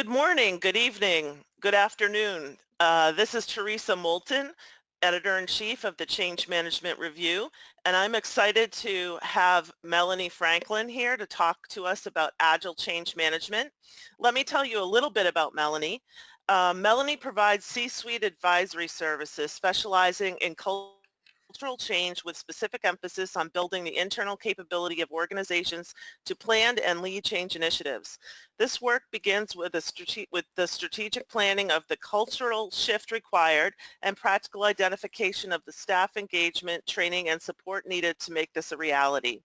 Good morning, good evening, good afternoon. This is Teresa Moulton, Editor-in-Chief of the Change Management Review, and I'm excited to have Melanie Franklin here to talk to us about Agile Change Management. Let me tell you a little bit about Melanie. Melanie provides C-suite advisory services specializing in cultural change with specific emphasis on building the internal capability of organizations to plan and lead change initiatives. This work begins with the strategic planning of the cultural shift required and practical identification of the staff engagement, training, and support needed to make this a reality.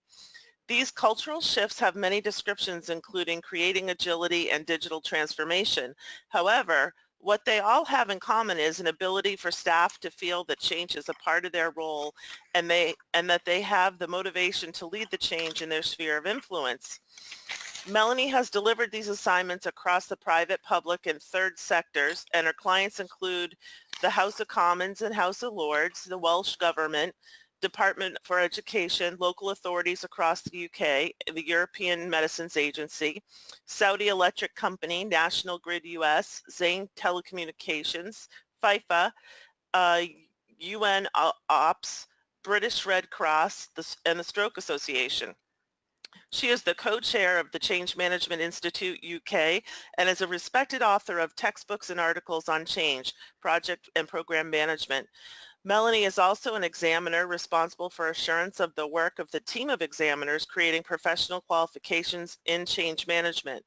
These cultural shifts have many descriptions, including creating agility and digital transformation. However, what they all have in common is an ability for staff to feel that change is a part of their role and that they have the motivation to lead the change in their sphere of influence. Melanie has delivered these assignments across the private, public, and third sectors, and her clients include the House of Commons and House of Lords, the Welsh Government, Department for Education, local authorities across the UK, the European Medicines Agency, Saudi Electric Company, National Grid US, Zain Telecommunications, FIFA, UN Ops, British Red Cross, and the Stroke Association. She is the co-chair of the Change Management Institute UK and is a respected author of textbooks and articles on change, project and program management. Melanie is also an examiner responsible for assurance of the work of the team of examiners creating professional qualifications in change management.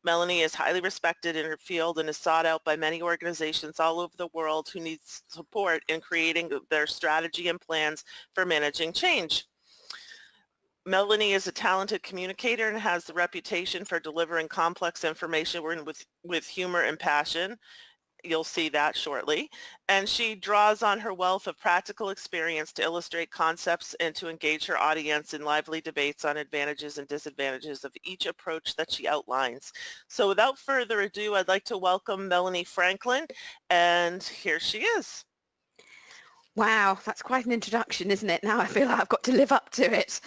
Melanie is highly respected in her field and is sought out by many organizations all over the world who need support in creating their strategy and plans for managing change. Melanie is a talented communicator and has the reputation for delivering complex information with humor and passion. You'll see that shortly. And she draws on her wealth of practical experience to illustrate concepts and to engage her audience in lively debates on advantages and disadvantages of each approach that she outlines. So without further ado, I'd like to welcome Melanie Franklin, and here she is. Wow, that's quite an introduction, isn't it? Now I feel like I've got to live up to it.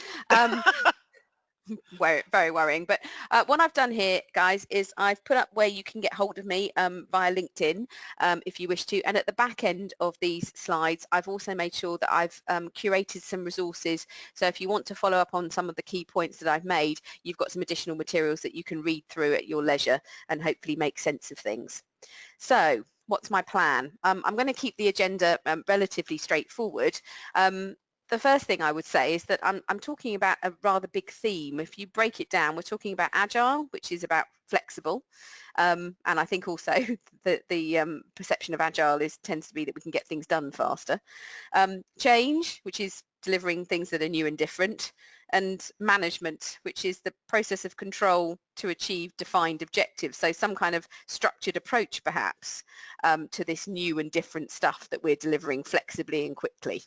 Very worrying. But what I've done here, guys, is I've put up where you can get hold of me via LinkedIn if you wish to. And at the back end of these slides, I've also made sure that I've curated some resources. So if you want to follow up on some of the key points that I've made, you've got some additional materials that you can read through at your leisure and hopefully make sense of things. So what's my plan? I'm going to keep the agenda relatively straightforward. The first thing I would say is that I'm talking about a rather big theme. If you break it down, we're talking about Agile, which is about flexible. And I think also that the perception of Agile tends to be that we can get things done faster. Change, which is delivering things that are new and different. And management, which is the process of control to achieve defined objectives. So some kind of structured approach, perhaps, to this new and different stuff that we're delivering flexibly and quickly.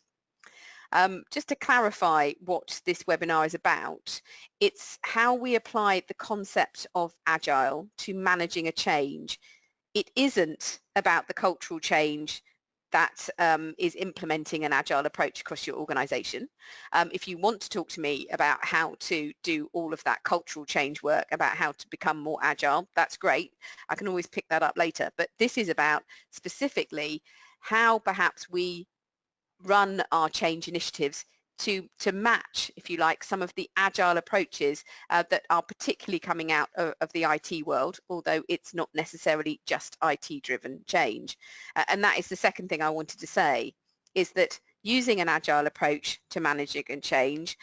Just to clarify what this webinar is about, it's how we apply the concept of Agile to managing a change. It isn't about the cultural change that is implementing an Agile approach across your organization. If you want to talk to me about how to do all of that cultural change work, about how to become more Agile, that's great. I can always pick that up later. But this is about specifically how perhaps we run our change initiatives to match, if you like, some of the Agile approaches that are particularly coming out of the IT world, although it's not necessarily just IT-driven change. And that is the second thing I wanted to say, is that using an Agile approach to managing and change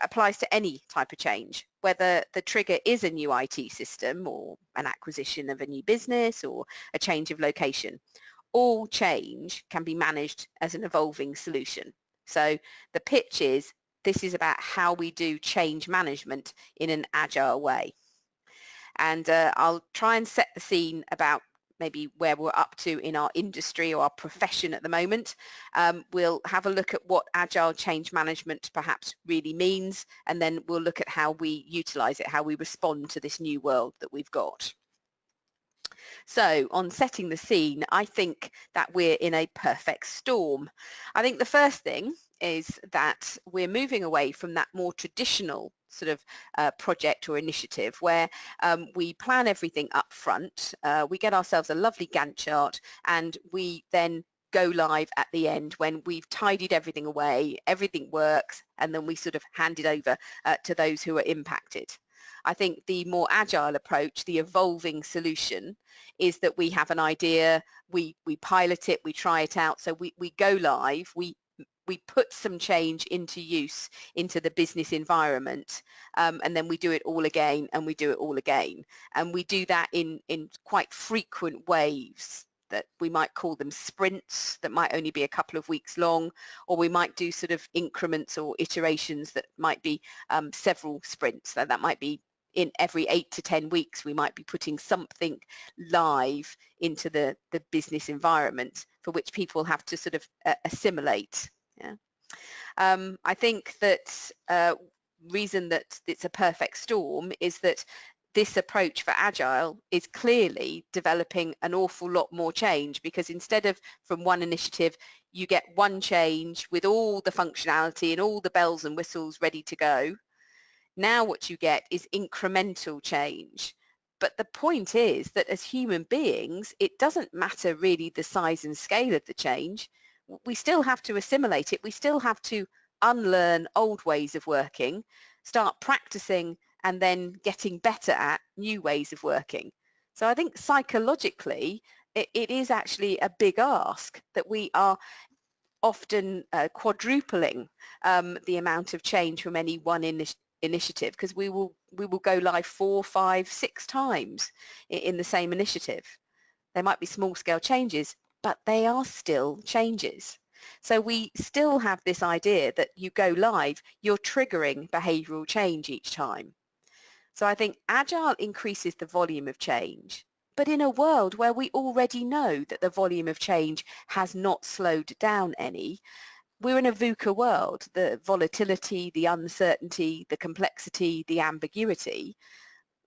applies to any type of change, whether the trigger is a new IT system or an acquisition of a new business or a change of location. All change can be managed as an evolving solution. So the pitch is, this is about how we do change management in an Agile way. And I'll try and set the scene about maybe where we're up to in our industry or our profession at the moment. We'll have a look at what Agile change management perhaps really means, and then we'll look at how we utilize it, how we respond to this new world that we've got. So on setting the scene, I think that we're in a perfect storm. I think the first thing is that we're moving away from that more traditional sort of project or initiative where we plan everything up front, we get ourselves a lovely Gantt chart, and we then go live at the end when we've tidied everything away, everything works, and then we sort of hand it over to those who are impacted. I think the more agile approach, the evolving solution, is that we have an idea, we pilot it, we try it out, so we go live, we put some change into use into the business environment, and then we do it all again, and we do it all again. And we do that in quite frequent waves, that we might call them sprints, that might only be a couple of weeks long, or we might do sort of increments or iterations that might be several sprints. So that might be in every 8 to 10 weeks, we might be putting something live into the business environment for which people have to sort of assimilate. Yeah. I think that reason that it's a perfect storm is that this approach for Agile is clearly developing an awful lot more change, because instead of from one initiative, you get one change with all the functionality and all the bells and whistles ready to go. Now what you get is incremental change. But the point is that as human beings, it doesn't matter really the size and scale of the change. We still have to assimilate it. We still have to unlearn old ways of working, start practicing, and then getting better at new ways of working. So I think psychologically, it is actually a big ask that we are often quadrupling the amount of change from any one initiative, because we will go live 4, 5, 6 times in the same initiative. There might be small scale changes, but they are still changes. So we still have this idea that you go live, you're triggering behavioural change each time. So I think Agile increases the volume of change, but in a world where we already know that the volume of change has not slowed down any, we're in a VUCA world. The volatility, the uncertainty, the complexity, the ambiguity.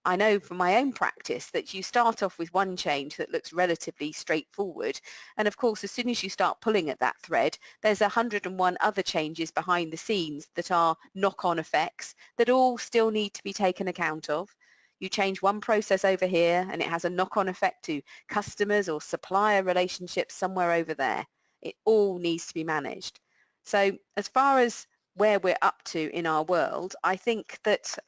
I know from my own practice that you start off with one change that looks relatively straightforward, and of course as soon as you start pulling at that thread, there's 101 other changes behind the scenes that are knock-on effects that all still need to be taken account of. You change one process over here and it has a knock-on effect to customers or supplier relationships somewhere over there. It all needs to be managed. So as far as where we're up to in our world, I think that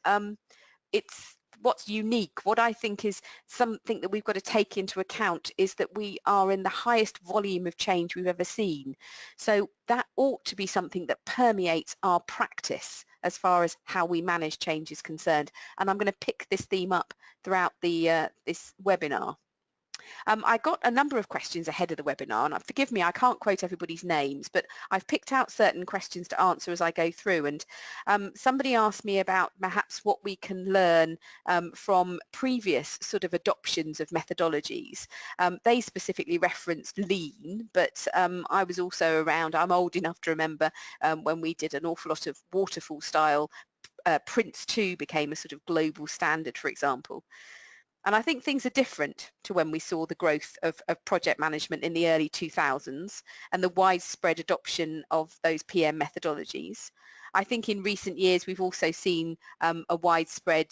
it's what's unique. What I think is something that we've got to take into account is that we are in the highest volume of change we've ever seen. So that ought to be something that permeates our practice as far as how we manage change is concerned. And I'm going to pick this theme up throughout this webinar. I got a number of questions ahead of the webinar, and forgive me, I can't quote everybody's names, but I've picked out certain questions to answer as I go through. And somebody asked me about perhaps what we can learn from previous sort of adoptions of methodologies. They specifically referenced lean, but I was also around, I'm old enough to remember when we did an awful lot of waterfall style. Prince 2 became a sort of global standard, for example. And I think things are different to when we saw the growth of project management in the early 2000s and the widespread adoption of those PM methodologies. I think in recent years we've also seen a widespread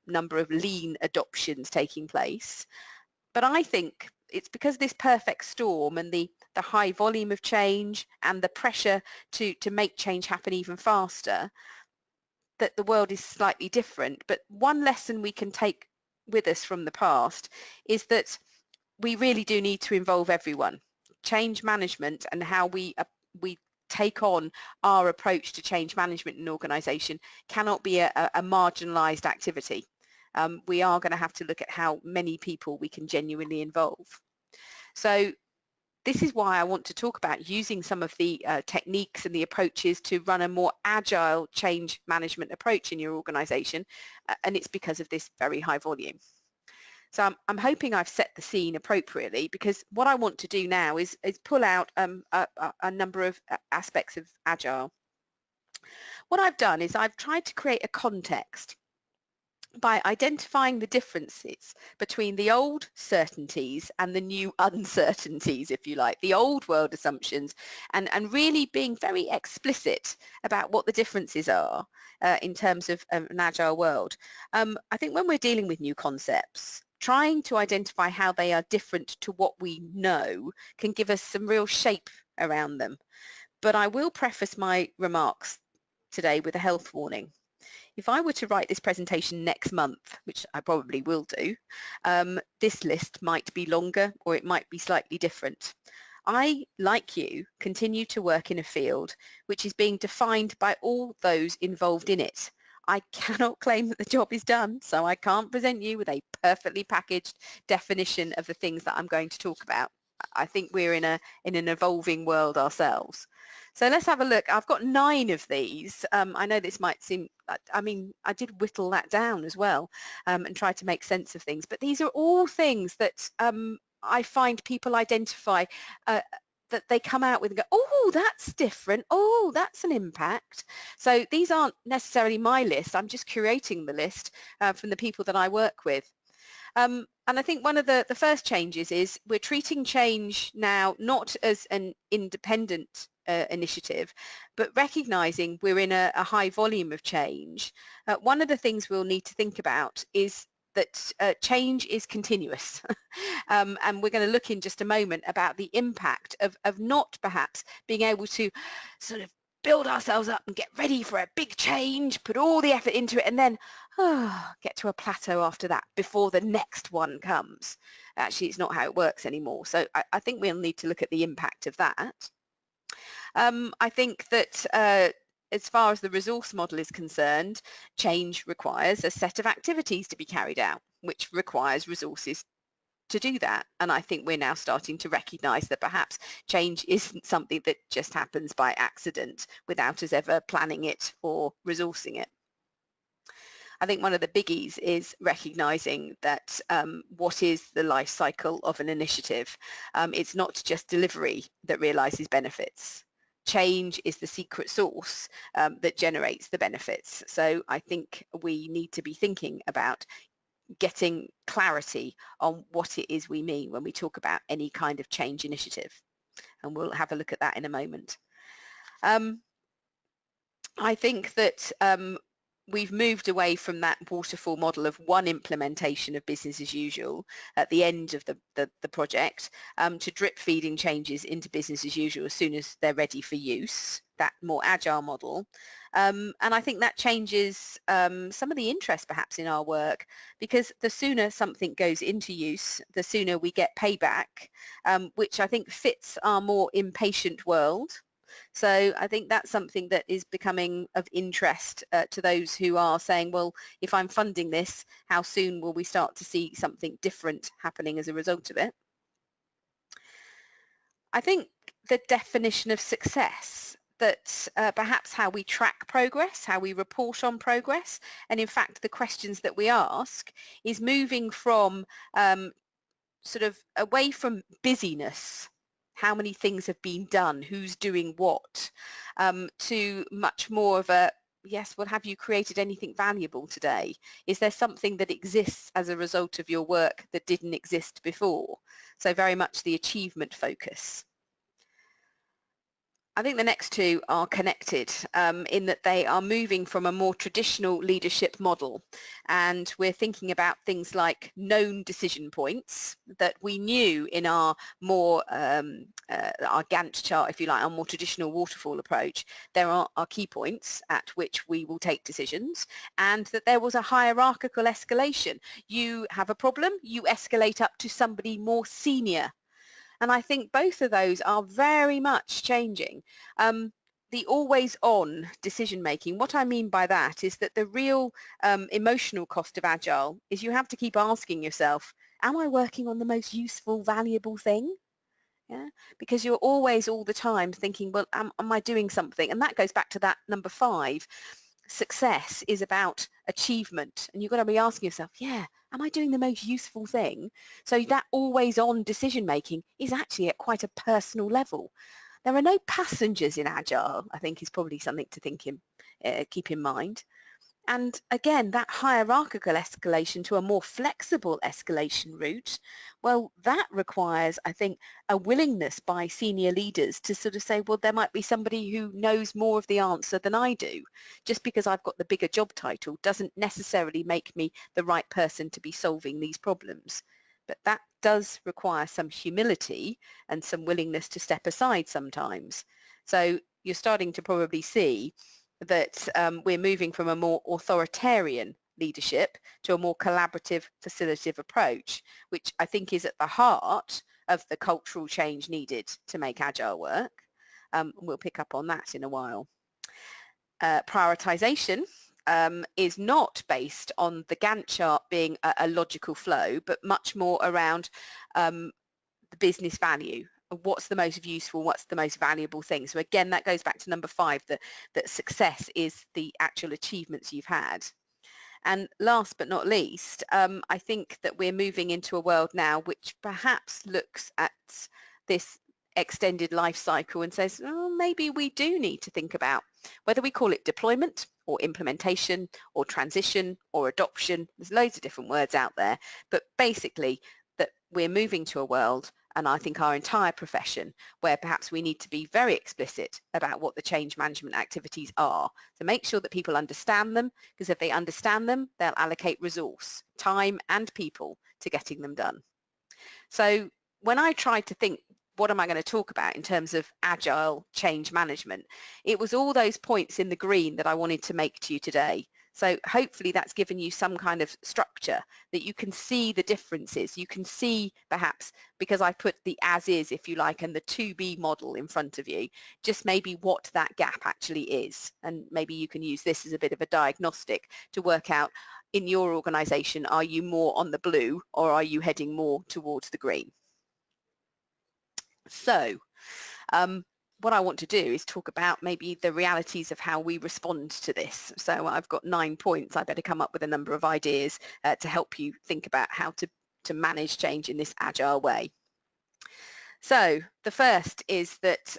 number of lean adoptions taking place. But I think it's because this perfect storm and the high volume of change and the pressure to make change happen even faster, that the world is slightly different. But one lesson we can take with us from the past is that we really do need to involve everyone. Change management and how we take on our approach to change management in an organisation cannot be a marginalised activity. We are going to have to look at how many people we can genuinely involve. So this is why I want to talk about using some of the techniques and the approaches to run a more agile change management approach in your organisation, and it's because of this very high volume. So I'm hoping I've set the scene appropriately, because what I want to do now is pull out a number of aspects of Agile. What I've done is I've tried to create a context by identifying the differences between the old certainties and the new uncertainties, if you like, the old world assumptions, and really being very explicit about what the differences are in terms of an agile world. I think when we're dealing with new concepts, trying to identify how they are different to what we know can give us some real shape around them. But I will preface my remarks today with a health warning. If I were to write this presentation next month, which I probably will do, this list might be longer or it might be slightly different. I, like you, continue to work in a field which is being defined by all those involved in it. I cannot claim that the job is done, so I can't present you with a perfectly packaged definition of the things that I'm going to talk about. I think we're in an evolving world ourselves. So let's have a look. I've got 9 of these. I know this might seem, I mean, I did whittle that down as well and try to make sense of things. But these are all things that I find people identify that they come out with and go, oh, that's different. Oh, that's an impact. So these aren't necessarily my list. I'm just curating the list from the people that I work with. And I think one of the first changes is we're treating change now not as an independent initiative, but recognizing we're in a high volume of change. One of the things we'll need to think about is that change is continuous. And we're going to look in just a moment about the impact of not perhaps being able to sort of build ourselves up and get ready for a big change, put all the effort into it, and then get to a plateau after that before the next one comes. Actually, it's not how it works anymore. So I think we'll need to look at the impact of that. I think that as far as the resource model is concerned, change requires a set of activities to be carried out, which requires resources to do that. And I think we're now starting to recognise that perhaps change isn't something that just happens by accident without us ever planning it or resourcing it. I think one of the biggies is recognising that what is the life cycle of an initiative? It's not just delivery that realises benefits. Change is the secret sauce that generates the benefits. So I think we need to be thinking about getting clarity on what it is we mean when we talk about any kind of change initiative. And we'll have a look at that in a moment. I think that we've moved away from that waterfall model of one implementation of business as usual at the end of the project to drip feeding changes into business as usual as soon as they're ready for use, that more agile model. And I think that changes some of the interest perhaps in our work, because the sooner something goes into use, the sooner we get payback, which I think fits our more impatient world. So I think that's something that is becoming of interest to those who are saying, well, if I'm funding this, how soon will we start to see something different happening as a result of it? I think the definition of success, that perhaps how we track progress, how we report on progress, and in fact the questions that we ask is moving from sort of away from busyness, how many things have been done, who's doing what, to much more of a, yes, well, have you created anything valuable today? Is there something that exists as a result of your work that didn't exist before? So very much the achievement focus. I think the next two are connected in that they are moving from a more traditional leadership model, and we're thinking about things like known decision points that we knew in our more our Gantt chart, if you like, our more traditional waterfall approach. There are key points at which we will take decisions, and that there was a hierarchical escalation. You have a problem, you escalate up to somebody more senior. And I think both of those are very much changing. The always-on decision-making, what I mean by that is that the real emotional cost of Agile is you have to keep asking yourself, am I working on the most useful, valuable thing? Yeah, because you're always all the time thinking, well, am I doing something? And that goes back to that number 5. Success is about achievement, and you've got to be asking yourself, yeah, am I doing the most useful thing? So that always on decision making is actually at quite a personal level. There are no passengers in Agile, I think, is probably something to keep in mind. And again, that hierarchical escalation to a more flexible escalation route, well, that requires, I think, a willingness by senior leaders to sort of say, well, there might be somebody who knows more of the answer than I do. Just because I've got the bigger job title doesn't necessarily make me the right person to be solving these problems. But that does require some humility and some willingness to step aside sometimes. So you're starting to probably see that we're moving from a more authoritarian leadership to a more collaborative, facilitative approach, which I think is at the heart of the cultural change needed to make Agile work. We'll pick up on that in a while. Prioritization is not based on the Gantt chart being a logical flow, but much more around the business value. What's the most useful, what's the most valuable thing. So again, that goes back to number 5, that success is the actual achievements you've had. And last but not least, I think that we're moving into a world now which perhaps looks at this extended life cycle and says, oh, maybe we do need to think about whether we call it deployment or implementation or transition or adoption. There's loads of different words out there, but basically that we're moving to a world, and I think our entire profession, where perhaps we need to be very explicit about what the change management activities are. So make sure that people understand them, because if they understand them, they'll allocate resource, time and people to getting them done. So when I tried to think, what am I going to talk about in terms of agile change management, it was all those points in the green that I wanted to make to you today. So hopefully that's given you some kind of structure that you can see the differences. You can see perhaps, because I put the as is, if you like, and the to be model in front of you, just maybe what that gap actually is. And maybe you can use this as a bit of a diagnostic to work out in your organization, are you more on the blue or are you heading more towards the green? So what I want to do is talk about maybe the realities of how we respond to this. So I've got 9 points. I better come up with a number of ideas to help you think about how to manage change in this agile way. So the first is that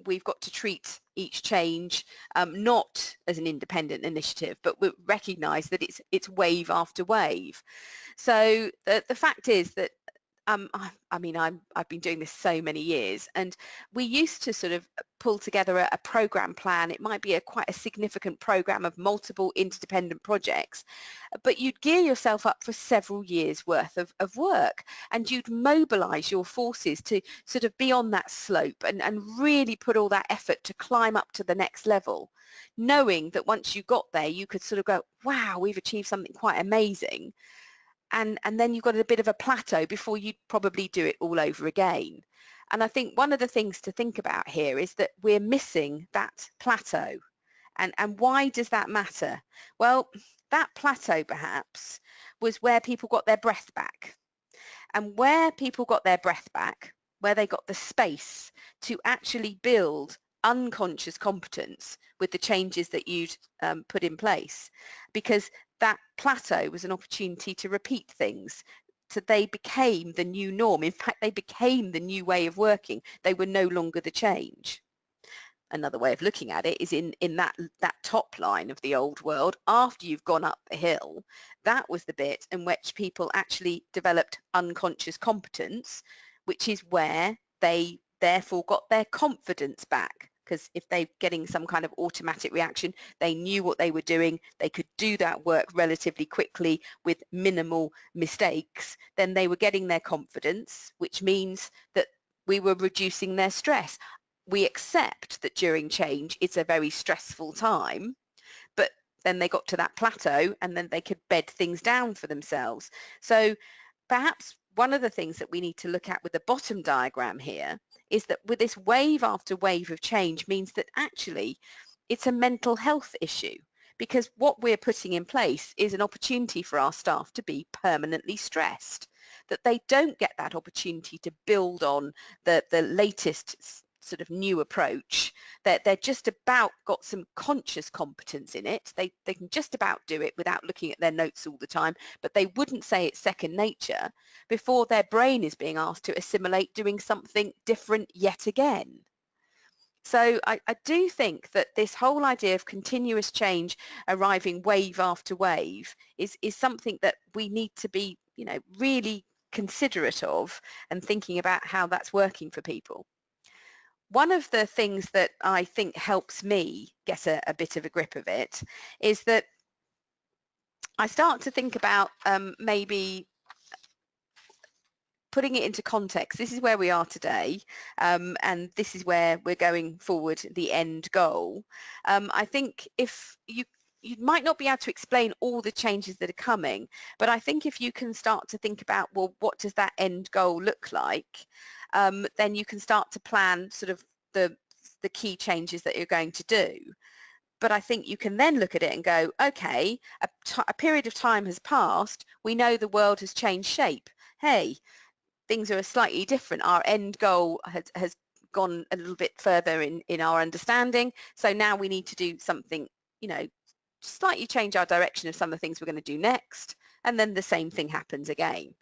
we've got to treat each change not as an independent initiative, but we recognise that it's wave after wave. So the fact is that I've been doing this so many years, and we used to sort of pull together a program plan. It might be quite a significant program of multiple interdependent projects, but you'd gear yourself up for several years worth of work, and you'd mobilize your forces to sort of be on that slope and really put all that effort to climb up to the next level, knowing that once you got there, you could sort of go, wow, we've achieved something quite amazing. And then you've got a bit of a plateau before you'd probably do it all over again. And I think one of the things to think about here is that we're missing that plateau. And why does that matter? Well, that plateau perhaps was where people got their breath back. And where people got their breath back, where they got the space to actually build unconscious competence with the changes that you'd put in place, because that plateau was an opportunity to repeat things. So they became the new norm. In fact, they became the new way of working. They were no longer the change. Another way of looking at it is in that top line of the old world, after you've gone up the hill, that was the bit in which people actually developed unconscious competence, which is where they therefore got their confidence back. Because if they're getting some kind of automatic reaction, they knew what they were doing, they could do that work relatively quickly with minimal mistakes, then they were getting their confidence, which means that we were reducing their stress. We accept that during change it's a very stressful time, but then they got to that plateau and then they could bed things down for themselves. So perhaps one of the things that we need to look at with the bottom diagram here is that with this wave after wave of change means that actually it's a mental health issue, because what we're putting in place is an opportunity for our staff to be permanently stressed, that they don't get that opportunity to build on the latest sort of new approach, that they're just about got some conscious competence in it. They can just about do it without looking at their notes all the time, but they wouldn't say it's second nature before their brain is being asked to assimilate doing something different yet again. So I do think that this whole idea of continuous change arriving wave after wave is something that we need to be, really considerate of and thinking about how that's working for people. One of the things that I think helps me get a bit of a grip of it is that I start to think about maybe putting it into context. This is where we are today, and this is where we're going forward, the end goal. I think if you might not be able to explain all the changes that are coming, but I think if you can start to think about, well, what does that end goal look like, then you can start to plan sort of the key changes that you're going to do. But I think you can then look at it and go, okay, a period of time has passed. We know the world has changed shape. Hey, things are slightly different. Our end goal has gone a little bit further in our understanding. So now we need to do something, slightly change our direction of some of the things we're going to do next. And then the same thing happens again.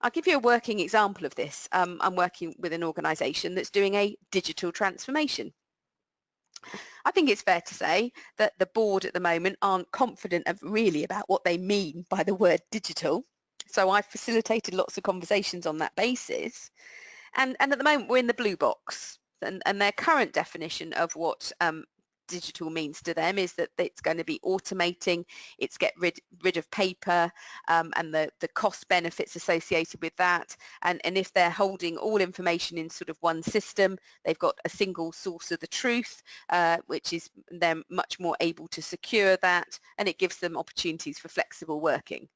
I'll give you a working example of this. I'm working with an organisation that's doing a digital transformation. I think it's fair to say that the board at the moment aren't confident of really about what they mean by the word digital. So I've facilitated lots of conversations on that basis. And at the moment we're in the blue box, and their current definition of what digital means to them is that it's going to be automating, it's get rid of paper, and the cost benefits associated with that. And if they're holding all information in sort of one system, they've got a single source of the truth, which is they're much more able to secure that, and it gives them opportunities for flexible working.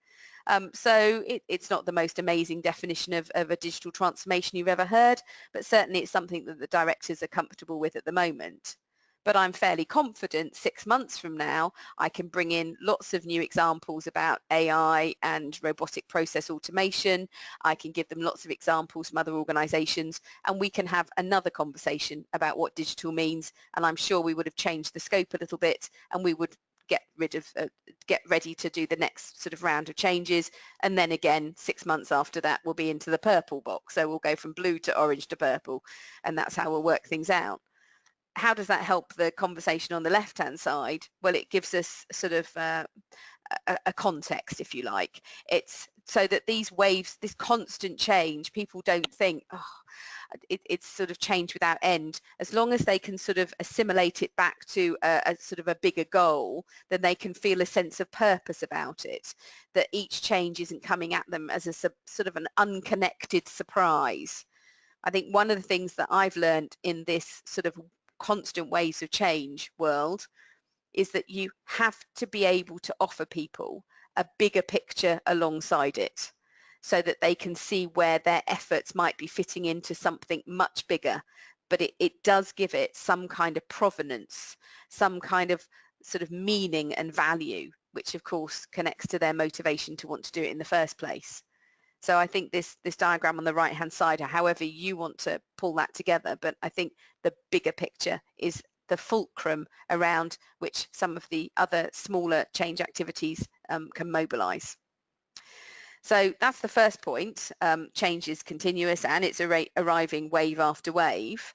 So it's not the most amazing definition of a digital transformation you've ever heard, but certainly it's something that the directors are comfortable with at the moment. But I'm fairly confident 6 months from now, I can bring in lots of new examples about AI and robotic process automation. I can give them lots of examples from other organisations, and we can have another conversation about what digital means. And I'm sure we would have changed the scope a little bit, and we would get ready to do the next sort of round of changes. And then again, 6 months after that, we'll be into the purple box. So we'll go from blue to orange to purple, and that's how we'll work things out. How does that help the conversation on the left-hand side? Well, it gives us sort of a context, if you like. It's so that these waves, this constant change, people don't think, oh, it's sort of change without end. As long as they can sort of assimilate it back to a sort of a bigger goal, then they can feel a sense of purpose about it, that each change isn't coming at them as a sort of an unconnected surprise. I think one of the things that I've learned in this sort of constant waves of change world is that you have to be able to offer people a bigger picture alongside it, so that they can see where their efforts might be fitting into something much bigger. But it does give it some kind of provenance, some kind of sort of meaning and value, which of course connects to their motivation to want to do it in the first place. So I think this diagram on the right hand side, however you want to pull that together, but I think the bigger picture is the fulcrum around which some of the other smaller change activities can mobilise. So that's the first point. Change is continuous and it's arriving wave after wave.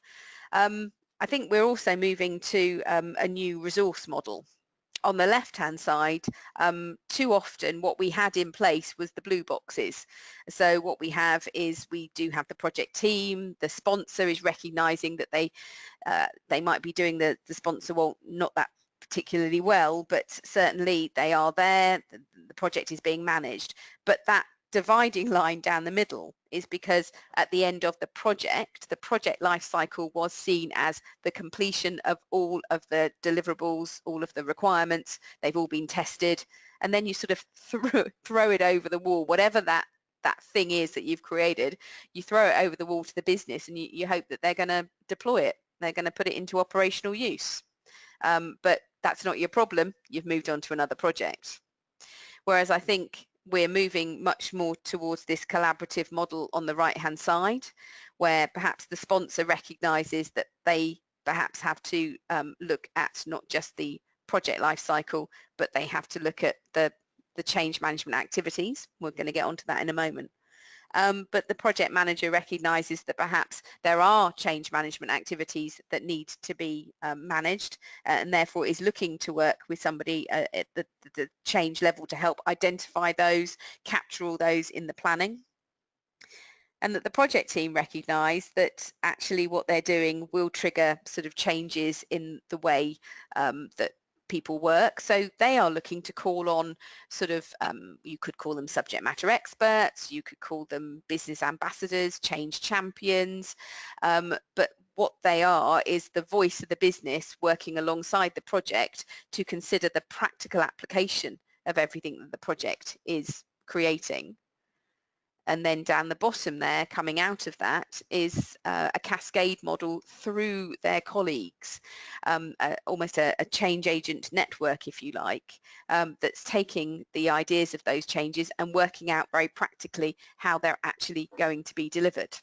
I think we're also moving to a new resource model. On the left-hand side, too often what we had in place was the blue boxes. So what we have is we do have the project team, the sponsor is recognising that they might be doing the sponsor well, not that particularly well, but certainly they are there, the project is being managed. But that dividing line down the middle is because at the end of the project life cycle was seen as the completion of all of the deliverables, all of the requirements, they've all been tested, and then you sort of throw it over the wall, whatever that thing is that you've created, you throw it over the wall to the business and you hope that they're going to deploy it, they're going to put it into operational use. But that's not your problem, you've moved on to another project. Whereas I think we're moving much more towards this collaborative model on the right-hand side, where perhaps the sponsor recognises that they perhaps have to look at not just the project life cycle, but they have to look at the change management activities. We're going to get onto that in a moment. but the project manager recognises that perhaps there are change management activities that need to be managed, and therefore is looking to work with somebody at the change level to help identify those, capture all those in the planning. And that the project team recognise that actually what they're doing will trigger sort of changes in the way that people work. So they are looking to call on sort of, you could call them subject matter experts, you could call them business ambassadors, change champions, but what they are is the voice of the business working alongside the project to consider the practical application of everything that the project is creating. And then down the bottom there, coming out of that, is a cascade model through their colleagues, almost a change agent network, if you like, that's taking the ideas of those changes and working out very practically how they're actually going to be delivered.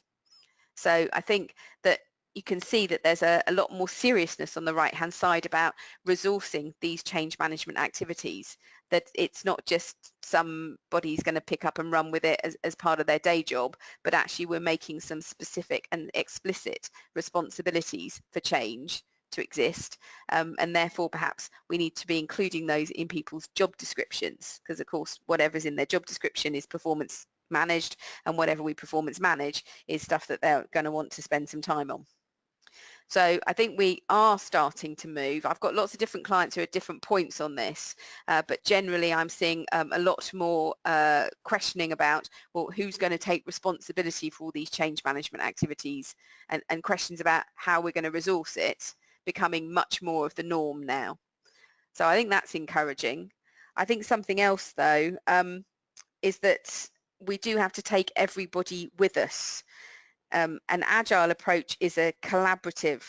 So I think that you can see that there's a lot more seriousness on the right-hand side about resourcing these change management activities, that it's not just somebody's going to pick up and run with it as part of their day job, but actually we're making some specific and explicit responsibilities for change to exist, and therefore perhaps we need to be including those in people's job descriptions, because of course whatever's in their job description is performance managed, and whatever we performance manage is stuff that they're going to want to spend some time on. So I think we are starting to move. I've got lots of different clients who are at different points on this, but generally I'm seeing a lot more questioning about, well, who's going to take responsibility for all these change management activities, and questions about how we're going to resource it becoming much more of the norm now. So I think that's encouraging. I think something else though is that we do have to take everybody with us. An agile approach is a collaborative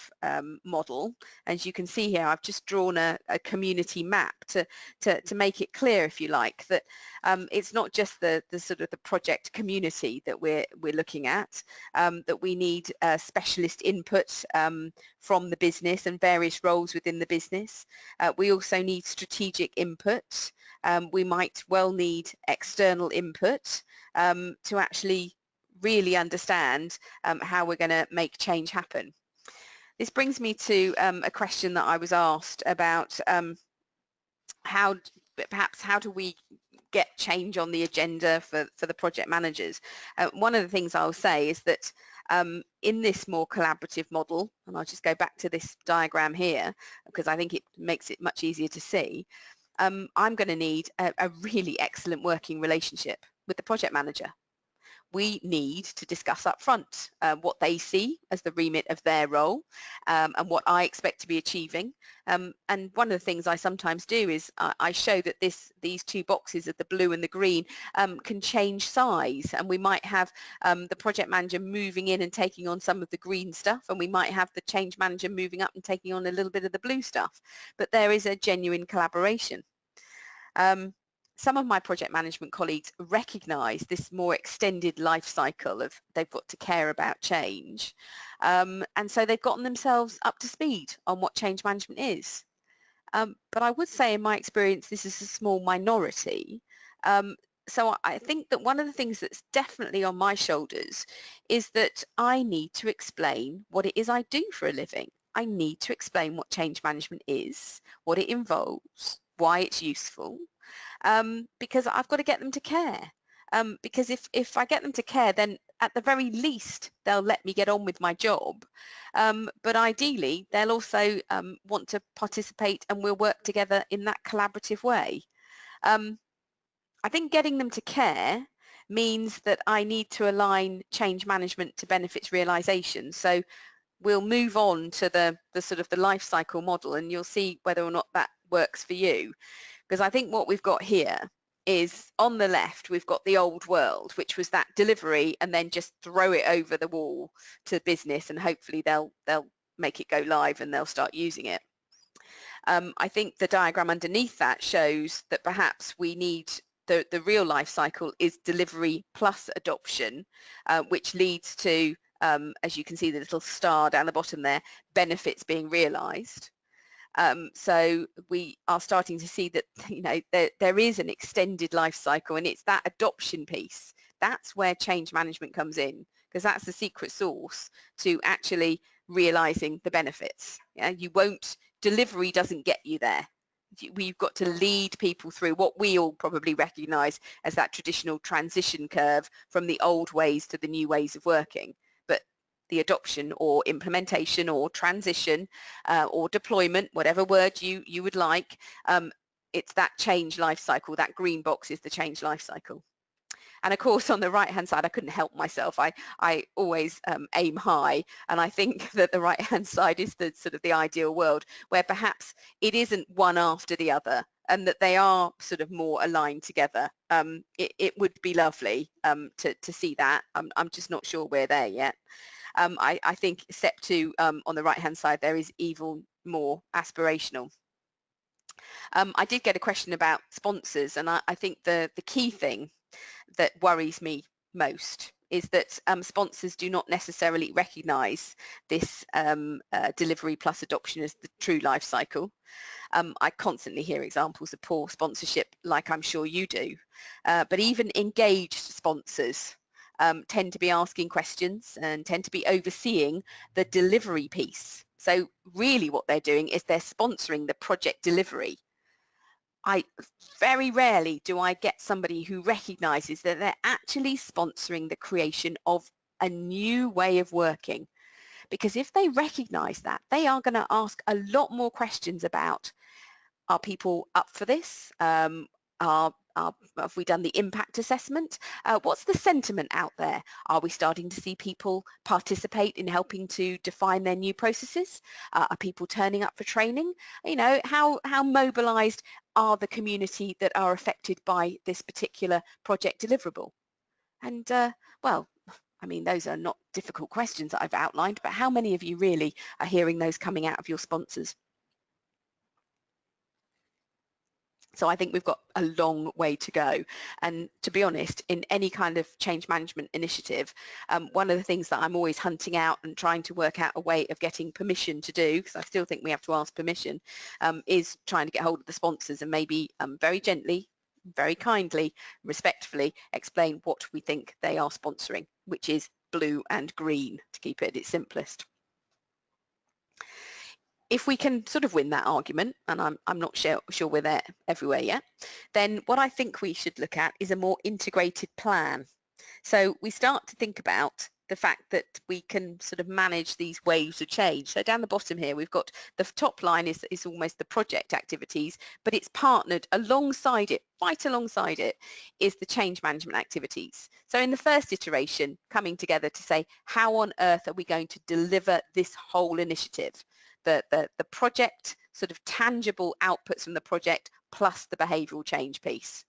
model. As you can see here, I've just drawn a community map to make it clear, if you like, that it's not just the sort of the project community that we're looking at, that we need specialist input from the business and various roles within the business. We also need strategic input. We might well need external input to actually really understand how we're going to make change happen. This brings me to a question that I was asked about how do we get change on the agenda for the project managers. One of the things I'll say is that in this more collaborative model, and I'll just go back to this diagram here because I think it makes it much easier to see, I'm going to need a really excellent working relationship with the project manager. We need to discuss up front what they see as the remit of their role, and what I expect to be achieving. And one of the things I sometimes do is I show that these two boxes of the blue and the green can change size, and we might have the project manager moving in and taking on some of the green stuff, and we might have the change manager moving up and taking on a little bit of the blue stuff. But there is a genuine collaboration. Some of my project management colleagues recognise this more extended life cycle of they've got to care about change, and so they've gotten themselves up to speed on what change management is. But I would say in my experience this is a small minority. So I think that one of the things that's definitely on my shoulders is that I need to explain what it is I do for a living. I need to explain what change management is, what it involves, why it's useful. Because I've got to get them to care. Because if I get them to care, then at the very least they'll let me get on with my job. But ideally they'll also want to participate, and we'll work together in that collaborative way. I think getting them to care means that I need to align change management to benefits realisation. So we'll move on to the sort of the life cycle model, and you'll see whether or not that works for you. Because I think what we've got here is, on the left, we've got the old world, which was that delivery and then just throw it over the wall to business, and hopefully they'll make it go live and they'll start using it. I think the diagram underneath that shows that perhaps we need the real life cycle is delivery plus adoption, which leads to, as you can see the little star down the bottom there, benefits being realised. So we are starting to see that, you know, there is an extended life cycle, and it's that adoption piece That's where change management comes in, because that's the secret sauce to actually realizing the benefits. Yeah? Delivery doesn't get you there. We've got to lead people through what we all probably recognize as that traditional transition curve from the old ways to the new ways of working. But the adoption or implementation or transition or deployment, whatever word you would like, it's that change life cycle. That green box is the change life cycle. And of course, on the right-hand side, I couldn't help myself. I always aim high, and I think that the right-hand side is the sort of the ideal world where perhaps it isn't one after the other, and that they are sort of more aligned together. It would be lovely to see that. I'm just not sure we're there yet. I think step 2 on the right-hand side there is even more aspirational. I did get a question about sponsors, and I think the key thing that worries me most is that sponsors do not necessarily recognise this delivery plus adoption as the true life cycle. I constantly hear examples of poor sponsorship, like I'm sure you do, but even engaged sponsors tend to be asking questions and tend to be overseeing the delivery piece. So really what they're doing is they're sponsoring the project delivery. Very rarely do I get somebody who recognises that they're actually sponsoring the creation of a new way of working. Because if they recognise that, they are going to ask a lot more questions about, are people up for this? Have we done the impact assessment? What's the sentiment out there? Are we starting to see people participate in helping to define their new processes? Are people turning up for training? You know, how mobilised are the community that are affected by this particular project deliverable? And well, I mean, those are not difficult questions that I've outlined, but how many of you really are hearing those coming out of your sponsors? So I think we've got a long way to go. And to be honest, in any kind of change management initiative, one of the things that I'm always hunting out and trying to work out a way of getting permission to do, because I still think we have to ask permission, is trying to get hold of the sponsors and maybe very gently, very kindly, respectfully explain what we think they are sponsoring, which is blue and green, to keep it at its simplest. If we can sort of win that argument, and I'm not sure we're there everywhere yet, then what I think we should look at is a more integrated plan. So we start to think about the fact that we can sort of manage these waves of change. So down the bottom here, we've got the top line is almost the project activities, but it's partnered alongside it, right alongside it, is the change management activities. So in the first iteration, coming together to say, how on earth are we going to deliver this whole initiative? The project, sort of tangible outputs from the project, plus the behavioural change piece.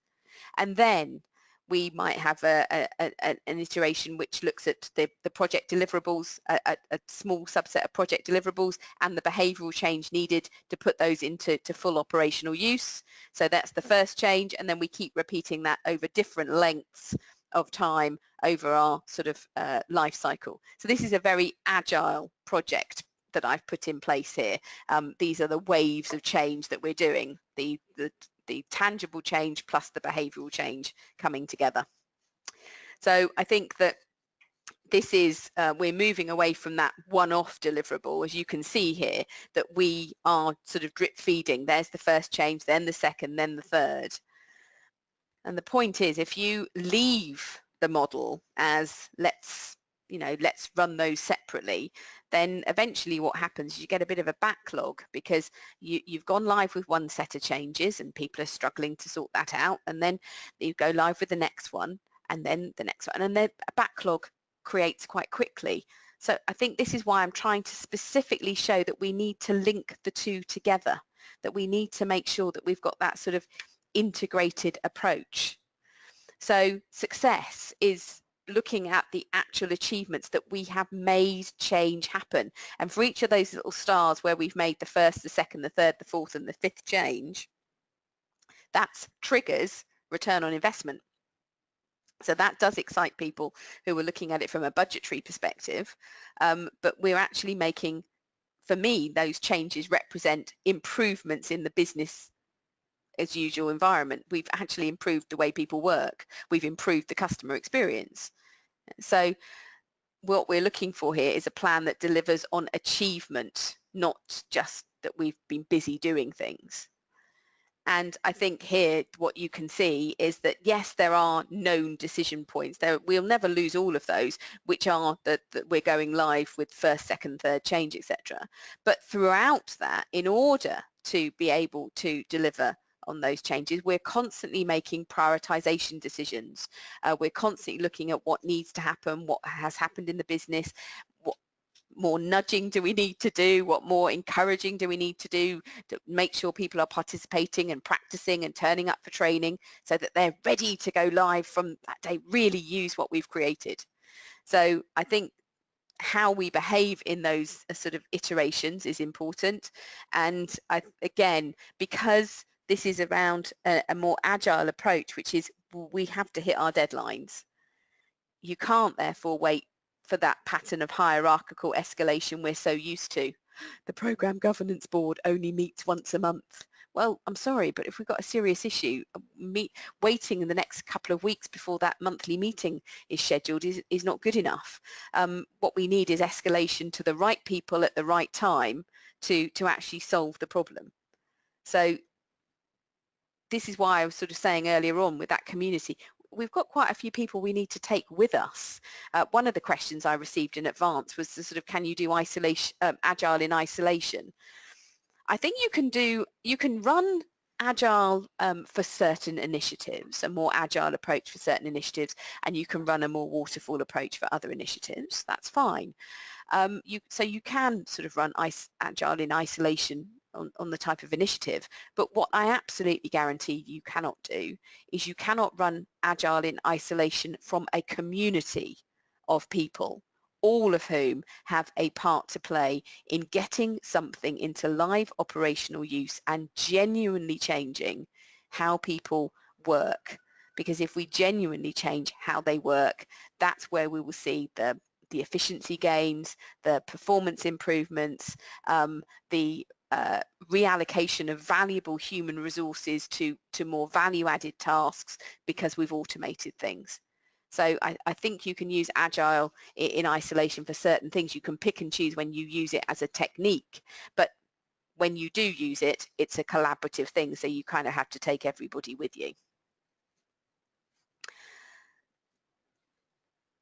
And then we might have an iteration which looks at the project deliverables, a small subset of project deliverables, and the behavioural change needed to put those into full operational use. So that's the first change, and then we keep repeating that over different lengths of time over our sort of life cycle. So this is a very agile project that I've put in place here. These are the waves of change that we're doing, the tangible change plus the behavioural change coming together. So I think that this is, we're moving away from that one-off deliverable, as you can see here, that we are sort of drip feeding. There's the first change, then the second, then the third. And the point is, if you leave the model as let's run those separately, then eventually what happens is you get a bit of a backlog, because you've gone live with one set of changes and people are struggling to sort that out, and then you go live with the next one, and then the next one, and then a backlog creates quite quickly. So I think this is why I'm trying to specifically show that we need to link the two together, that we need to make sure that we've got that sort of integrated approach. So success is looking at the actual achievements that we have made change happen. And for each of those little stars where we've made the first, the second, the third, the fourth, and the fifth change, that triggers return on investment. So that does excite people who are looking at it from a budgetary perspective, but we're actually making, for me, those changes represent improvements in the business as usual environment. We've actually improved the way people work. We've improved the customer experience. So what we're looking for here is a plan that delivers on achievement, not just that we've been busy doing things. And I think here what you can see is that, yes, there are known decision points. We'll never lose all of those, which are that we're going live with first, second, third change, etc. But throughout that, in order to be able to deliver on those changes, we're constantly making prioritization decisions. We're constantly looking at what needs to happen, what has happened in the business, what more nudging do we need to do, what more encouraging do we need to do to make sure people are participating and practicing and turning up for training so that they're ready to go live from that day, really use what we've created. So I think how we behave in those sort of iterations is important. And again, because this is around a more agile approach, which is we have to hit our deadlines. You can't therefore wait for that pattern of hierarchical escalation we're so used to. The Programme Governance Board only meets once a month. Well, I'm sorry, but if we've got a serious issue, waiting in the next couple of weeks before that monthly meeting is scheduled is not good enough. What we need is escalation to the right people at the right time to actually solve the problem. So this is why I was sort of saying earlier on with that community, we've got quite a few people we need to take with us. One of the questions I received in advance was the sort of, can you do Agile in isolation? I think you can run Agile for certain initiatives, a more Agile approach for certain initiatives, and you can run a more waterfall approach for other initiatives. That's fine. So you can sort of run Agile in isolation on the type of initiative, but what I absolutely guarantee you cannot do is you cannot run Agile in isolation from a community of people, all of whom have a part to play in getting something into live operational use and genuinely changing how people work. Because if we genuinely change how they work, that's where we will see the efficiency gains, the performance improvements, the reallocation of valuable human resources to more value-added tasks because we've automated things. So I think you can use Agile in isolation for certain things. You can pick and choose when you use it as a technique, but when you do use it, it's a collaborative thing, so you kind of have to take everybody with you.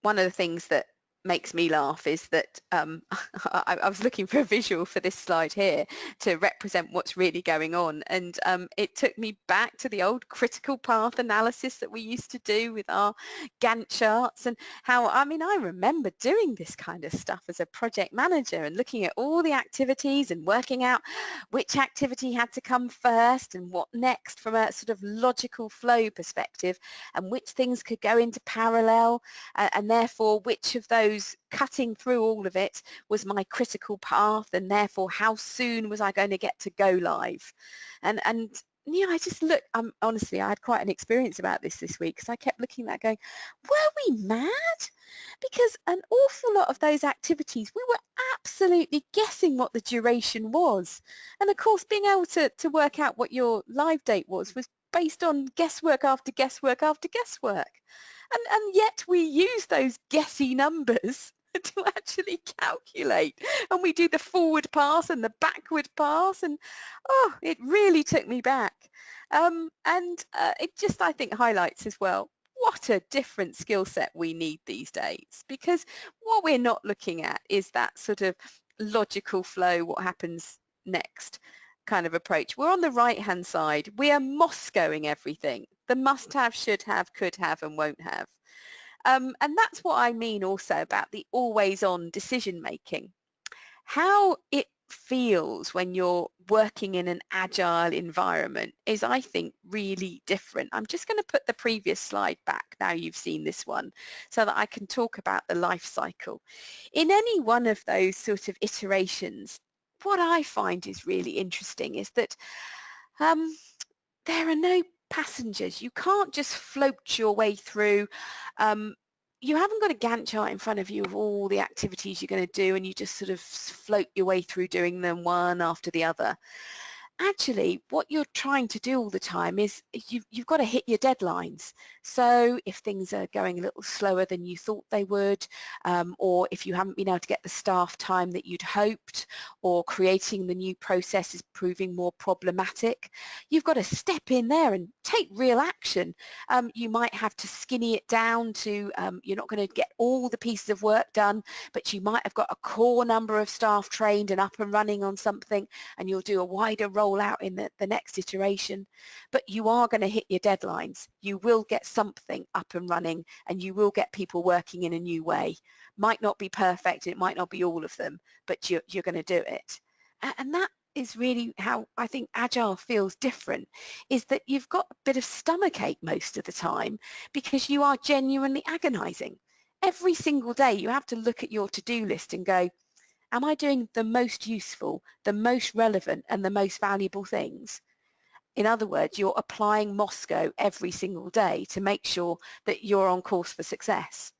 One of the things that makes me laugh is that I was looking for a visual for this slide here to represent what's really going on, and it took me back to the old critical path analysis that we used to do with our Gantt charts, and how, I mean, I remember doing this kind of stuff as a project manager and looking at all the activities and working out which activity had to come first and what next from a sort of logical flow perspective, and which things could go into parallel, and therefore which of those cutting through all of it was my critical path, and therefore how soon was I going to get to go live. And you know, I just look, honestly, I had quite an experience about this week, because I kept looking at that going, were we mad? Because an awful lot of those activities, we were absolutely guessing what the duration was. And of course, being able to work out what your live date was based on guesswork after guesswork after guesswork. And yet we use those guessy numbers to actually calculate, and we do the forward pass and the backward pass, and oh, it really took me back. It just, I think, highlights as well what a different skill set we need these days, because what we're not looking at is that sort of logical flow, what happens next kind of approach. We're on the right hand side. We are Moscowing everything. The must have, should have, could have, and won't have. And that's what I mean also about the always on decision making. How it feels when you're working in an agile environment is, I think, really different. I'm just going to put the previous slide back now you've seen this one, so that I can talk about the life cycle. In any one of those sort of iterations, what I find is really interesting is that there are no passengers. You can't just float your way through. You haven't got a Gantt chart in front of you of all the activities you're going to do, and you just sort of float your way through doing them one after the other. actually what you're trying to do all the time is you've got to hit your deadlines. So if things are going a little slower than you thought they would, or if you haven't been able to get the staff time that you'd hoped, or creating the new process is proving more problematic, you've got to step in there and take real action. You might have to skinny it down to, you're not going to get all the pieces of work done, but you might have got a core number of staff trained and up and running on something, and you'll do a wider rollout in the next iteration. But you are going to hit your deadlines. You will get something up and running, and you will get people working in a new way. Might not be perfect, it might not be all of them, but you're going to do it. And that is really how I think Agile feels different, is that you've got a bit of stomachache most of the time because you are genuinely agonizing. Every single day you have to look at your to-do list and go, am I doing the most useful, the most relevant and the most valuable things? In other words, you're applying Moscow every single day to make sure that you're on course for success.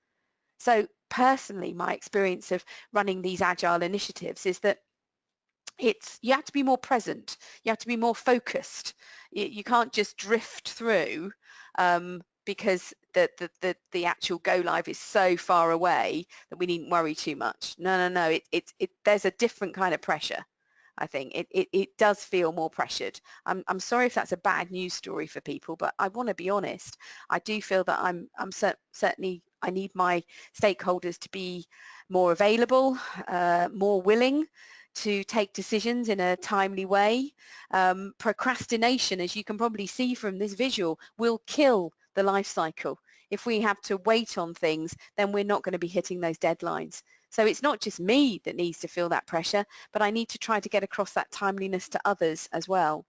So personally, my experience of running these Agile initiatives is that you have to be more present, you have to be more focused. You can't just drift through because the actual go live is so far away that we needn't worry too much. No. There's a different kind of pressure. I think it does feel more pressured. I'm sorry if that's a bad news story for people, but I want to be honest. I do feel that I'm certainly, I need my stakeholders to be more available, more willing to take decisions in a timely way. Procrastination, as you can probably see from this visual, will kill the life cycle. If we have to wait on things, then we're not going to be hitting those deadlines. So it's not just me that needs to feel that pressure, but I need to try to get across that timeliness to others as well.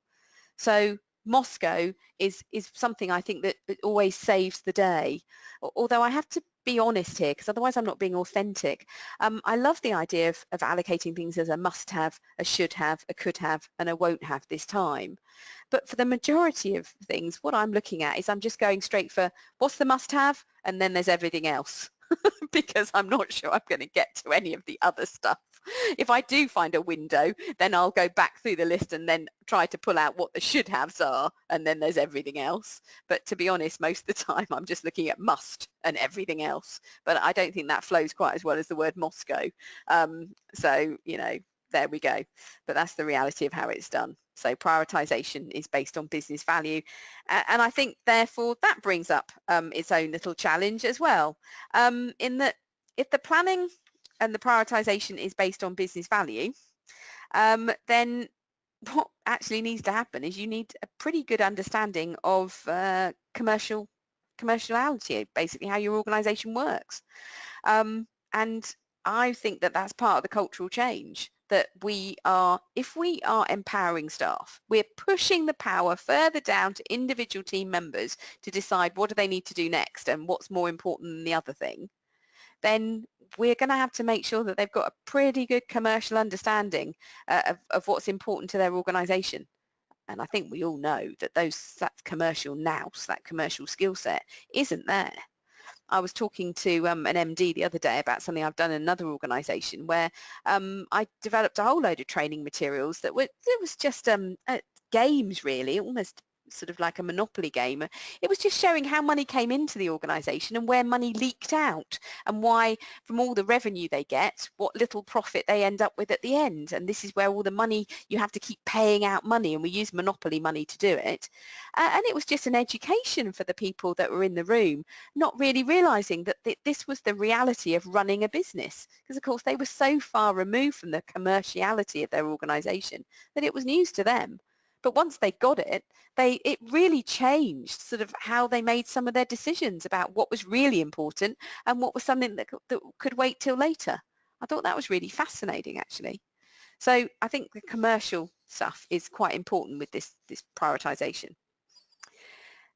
So Moscow is something I think that always saves the day. Although I have to be honest here, because otherwise I'm not being authentic. I love the idea of allocating things as a must-have, a should-have, a could-have, and a won't-have this time. But for the majority of things, what I'm looking at is I'm just going straight for what's the must-have, and then there's everything else. Because I'm not sure I'm going to get to any of the other stuff. If I do find a window, then I'll go back through the list and then try to pull out what the should-haves are, and then there's everything else. But to be honest, most of the time I'm just looking at must and everything else. But I don't think that flows quite as well as the word Moscow. So, there we go. But that's the reality of how it's done. So prioritization is based on business value. And I think, therefore, that brings up its own little challenge as well, in that if the planning and the prioritization is based on business value, then what actually needs to happen is you need a pretty good understanding of commerciality, basically how your organization works. And I think that that's part of the cultural change, that if we are empowering staff, we're pushing the power further down to individual team members to decide what do they need to do next and what's more important than the other thing, then we're going to have to make sure that they've got a pretty good commercial understanding of what's important to their organization. And I think we all know that that commercial nous, that commercial skill set isn't there. I was talking to an MD the other day about something I've done in another organisation where I developed a whole load of training materials it was just games, really, almost sort of like a Monopoly game. It was just showing how money came into the organisation and where money leaked out, and why from all the revenue they get, what little profit they end up with at the end. And this is where all the money, you have to keep paying out money, and we use Monopoly money to do it. And it was just an education for the people that were in the room, not really realising that this was the reality of running a business, because of course they were so far removed from the commerciality of their organisation that it was news to them. But once they got it, it really changed sort of how they made some of their decisions about what was really important and what was something that could wait till later. I thought that was really fascinating, actually. So I think the commercial stuff is quite important with this prioritization.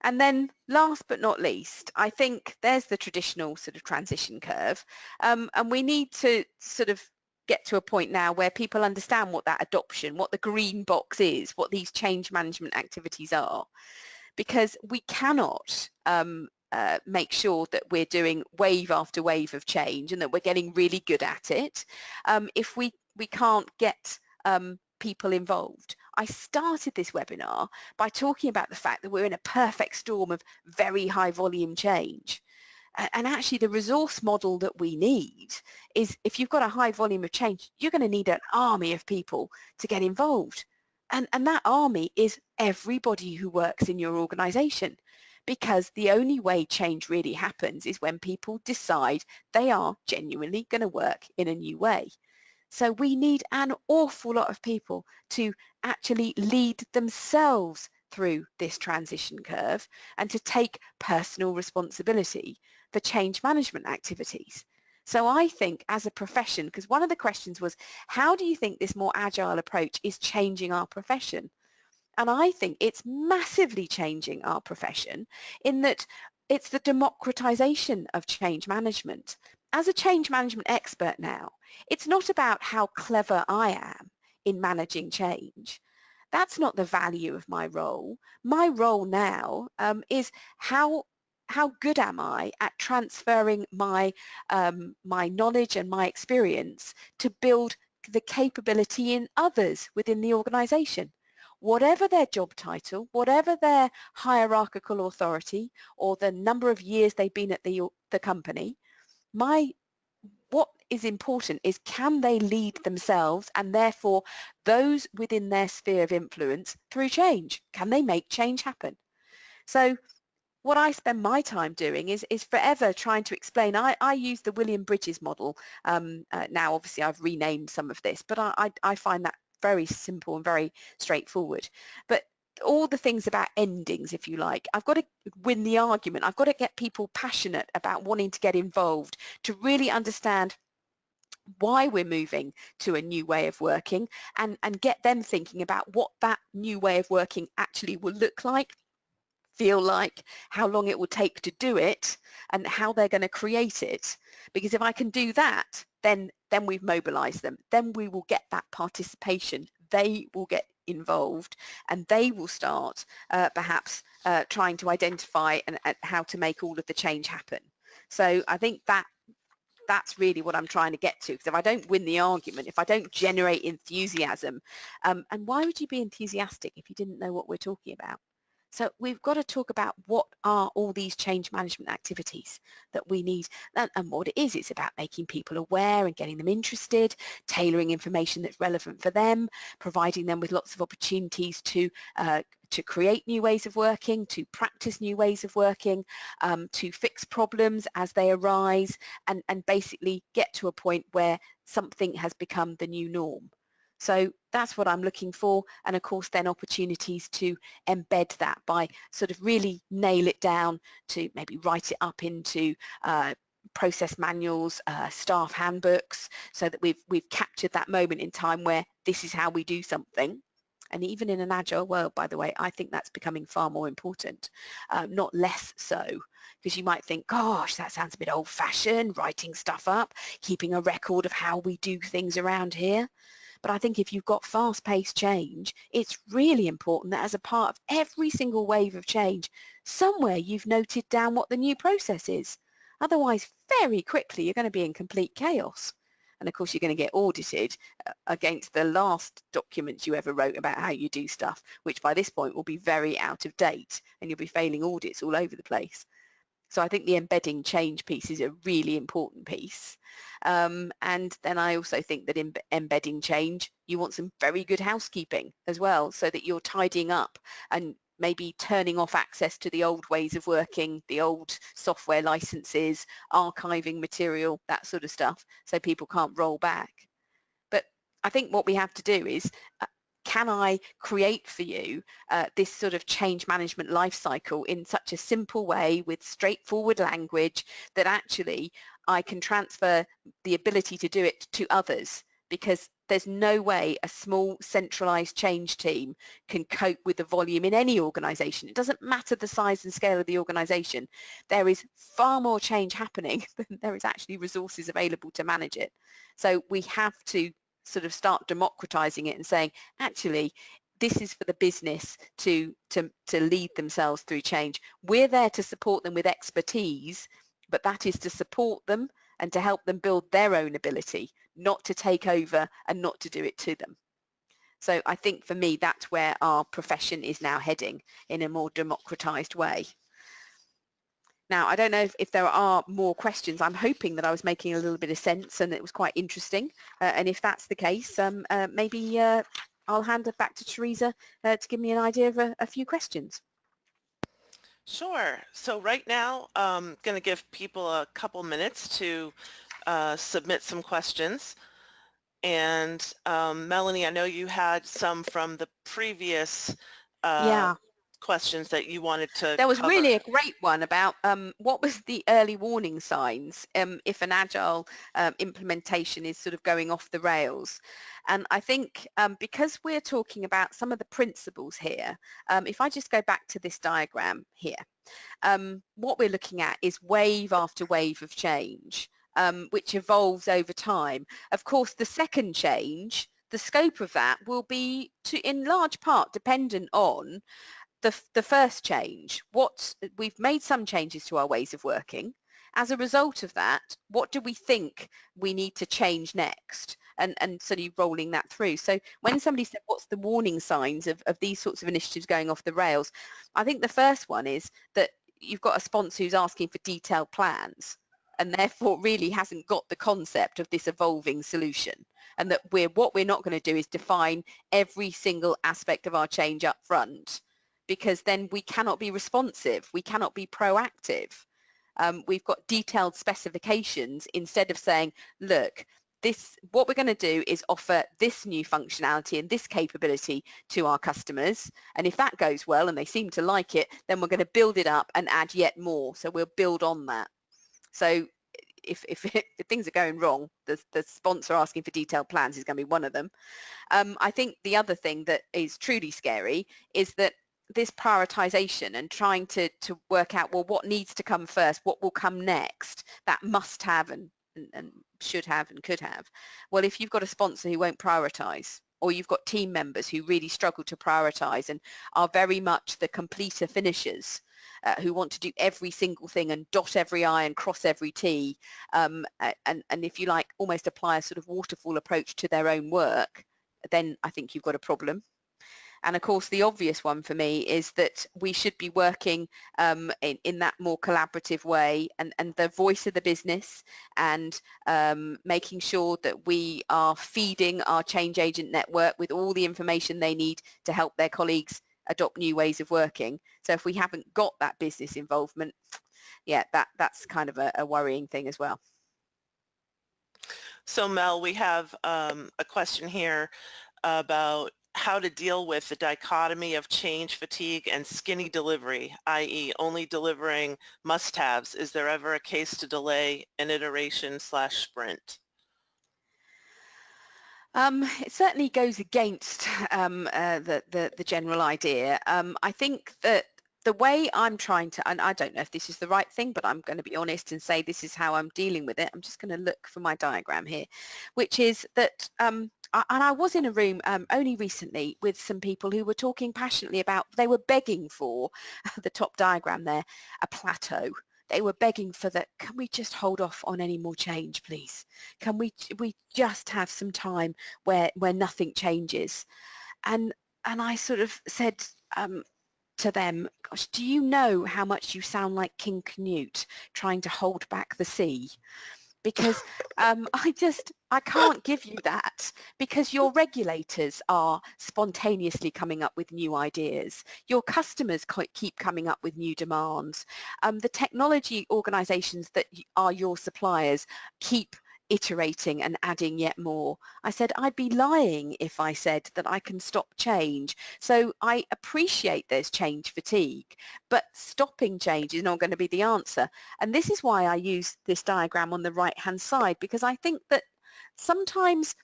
And then last but not least, I think there's the traditional sort of transition curve. And we need to sort of get to a point now where people understand what that adoption, what the green box is, what these change management activities are, because we cannot make sure that we're doing wave after wave of change and that we're getting really good at it if we can't get people involved. I started this webinar by talking about the fact that we're in a perfect storm of very high volume change. And actually the resource model that we need is, if you've got a high volume of change, you're going to need an army of people to get involved. And that army is everybody who works in your organization, because the only way change really happens is when people decide they are genuinely going to work in a new way. So we need an awful lot of people to actually lead themselves through this transition curve and to take personal responsibility for change management activities. So I think as a profession, because one of the questions was, how do you think this more agile approach is changing our profession? And I think it's massively changing our profession in that it's the democratization of change management. As a change management expert now, it's not about how clever I am in managing change. That's not the value of my role. My role now is how good am I at transferring my my knowledge and my experience to build the capability in others within the organization. Whatever their job title, whatever their hierarchical authority or the number of years they've been at the company, what is important is, can they lead themselves and therefore those within their sphere of influence through change? Can they make change happen? So what I spend my time doing is forever trying to explain. I use the William Bridges model. Now, obviously, I've renamed some of this, but I find that very simple and very straightforward. But all the things about endings, if you like, I've got to win the argument. I've got to get people passionate about wanting to get involved, to really understand why we're moving to a new way of working, and get them thinking about what that new way of working actually will look like, feel like, how long it will take to do it, and how they're going to create it. Because if I can do that, then we've mobilized them. Then we will get that participation. They will get involved, and they will start perhaps trying to identify and how to make all of the change happen. So I think that's really what I'm trying to get to, because if I don't win the argument, if I don't generate enthusiasm, and why would you be enthusiastic if you didn't know what we're talking about? So we've got to talk about what are all these change management activities that we need, and what it is. It's about making people aware and getting them interested, tailoring information that's relevant for them, providing them with lots of opportunities to create new ways of working, to practice new ways of working, to fix problems as they arise, and basically get to a point where something has become the new norm. So that's what I'm looking for, and of course then opportunities to embed that by sort of really nail it down, to maybe write it up into process manuals, staff handbooks, so that we've captured that moment in time where this is how we do something. And even in an agile world, by the way, I think that's becoming far more important, not less so, because you might think, gosh, that sounds a bit old-fashioned, writing stuff up, keeping a record of how we do things around here. But I think if you've got fast-paced change, it's really important that as a part of every single wave of change, somewhere you've noted down what the new process is. Otherwise, very quickly, you're going to be in complete chaos. And of course, you're going to get audited against the last documents you ever wrote about how you do stuff, which by this point will be very out of date, and you'll be failing audits all over the place. So I think the embedding change piece is a really important piece. And then I also think that in embedding change, you want some very good housekeeping as well, so that you're tidying up and maybe turning off access to the old ways of working, the old software licenses, archiving material, that sort of stuff, so people can't roll back. But I think what we have to do is, can I create for you this sort of change management life cycle in such a simple way with straightforward language that actually I can transfer the ability to do it to others, because there's no way a small centralized change team can cope with the volume in any organization. It doesn't matter the size and scale of the organization. There is far more change happening than there is actually resources available to manage it. So we have to sort of start democratizing it and saying, actually, this is for the business to lead themselves through change. We're there to support them with expertise, but that is to support them and to help them build their own ability, not to take over and not to do it to them. So I think for me, that's where our profession is now heading in a more democratized way. Now, I don't know if there are more questions. I'm hoping that I was making a little bit of sense and it was quite interesting. And if that's the case, maybe I'll hand it back to Teresa to give me an idea of a few questions. Sure. So right now, I'm going to give people a couple minutes to submit some questions. And Melanie, I know you had some from the previous Yeah. questions that you wanted to There was cover. really a great one about what was the early warning signs if an agile implementation is sort of going off the rails. And I think because we're talking about some of the principles here, if I just go back to this diagram here, what we're looking at is wave after wave of change, which evolves over time. Of course, the second change, the scope of that will be in large part dependent on the first change. We've made some changes to our ways of working. As a result of that, what do we think we need to change next? And sort of rolling that through. So when somebody said, what's the warning signs of these sorts of initiatives going off the rails? I think the first one is that you've got a sponsor who's asking for detailed plans and therefore really hasn't got the concept of this evolving solution. And that what we're not going to do is define every single aspect of our change up front, because then we cannot be responsive, we cannot be proactive. We've got detailed specifications instead of saying, look, what we're going to do is offer this new functionality and this capability to our customers, and if that goes well and they seem to like it, then we're going to build it up and add yet more, so we'll build on that. So if things are going wrong, the sponsor asking for detailed plans is going to be one of them. I think the other thing that is truly scary is that this prioritization and trying to work out, well, what needs to come first, what will come next, that must have and should have and could have. Well, if you've got a sponsor who won't prioritize, or you've got team members who really struggle to prioritize and are very much the completer finishers, who want to do every single thing and dot every I and cross every T, and if you like, almost apply a sort of waterfall approach to their own work, then I think you've got a problem. And of course, the obvious one for me is that we should be working in that more collaborative way and the voice of the business, and making sure that we are feeding our change agent network with all the information they need to help their colleagues adopt new ways of working. So if we haven't got that business involvement, yeah, that's kind of a worrying thing as well. So Mel, we have a question here about how to deal with the dichotomy of change fatigue and skinny delivery, i.e. only delivering must-haves. Is there ever a case to delay an iteration/sprint? It certainly goes against the general idea. I think that the way I'm trying to, and I don't know if this is the right thing, but I'm going to be honest and say this is how I'm dealing with it. I'm just going to look for my diagram here, which is that, and I was in a room only recently with some people who were talking passionately about, they were begging for, the top diagram there, a plateau. They were begging for that, can we just hold off on any more change, please? Can we just have some time where nothing changes? And I sort of said to them, gosh, do you know how much you sound like King Canute trying to hold back the sea? Because I can't give you that, because your regulators are spontaneously coming up with new ideas. Your customers keep coming up with new demands. The technology organizations that are your suppliers keep iterating and adding yet more. I said I'd be lying if I said that I can stop change. So I appreciate there's change fatigue, but stopping change is not going to be the answer. And this is why I use this diagram on the right hand side, because I think that sometimes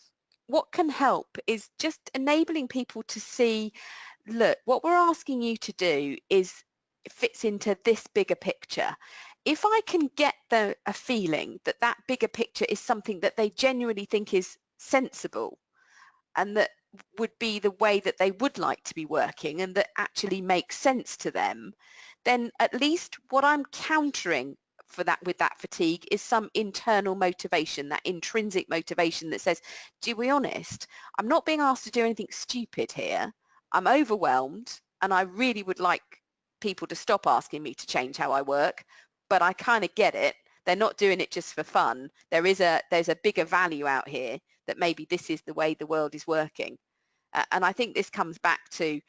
what can help is just enabling people to see, look, what we're asking you to do fits into this bigger picture. If I can get a feeling that that bigger picture is something that they genuinely think is sensible and that would be the way that they would like to be working and that actually makes sense to them, then at least what I'm countering for that with that fatigue is some internal motivation, that intrinsic motivation that says, to be honest, I'm not being asked to do anything stupid here. I'm overwhelmed and I really would like people to stop asking me to change how I work, but I kind of get it. They're not doing it just for fun. There's a bigger value out here that maybe this is the way the world is working. And I think this comes back to